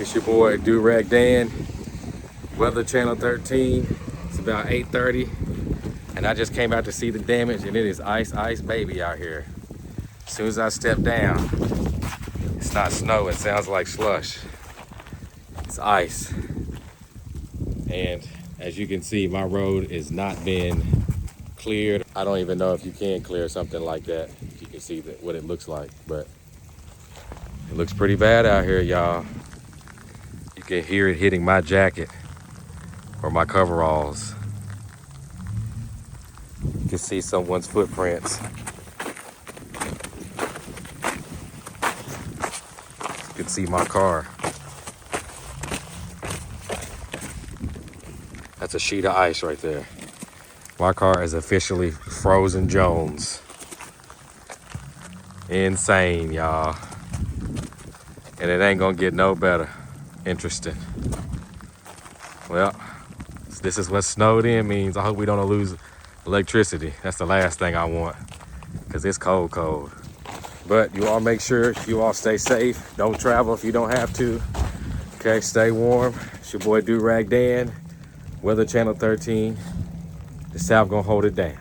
It's your boy Durag Dan, Weather Channel 13. It's about 8:30, and I just came out to see the damage, and it is ice, baby out here. As soon as I step down, it's not snow, it sounds like slush. It's ice. And as you can see, my road is not being cleared. I don't even know if you can clear something like that. You can see what it looks like, but it looks pretty bad out here, y'all. You can hear it hitting my jacket or my coveralls. You can see someone's footprints. You can see my car. That's a sheet of ice right there. My car is officially Frozen Jones. Insane, y'all. And it ain't gonna get no better. Interesting. Well, this is what snowed in means. I hope we don't lose electricity. That's the last thing I want, because it's cold. But you all make sure you all stay safe. Don't travel if you don't have to. Okay, stay warm. It's your boy Durag Dan, Weather Channel 13. The South gonna hold it down.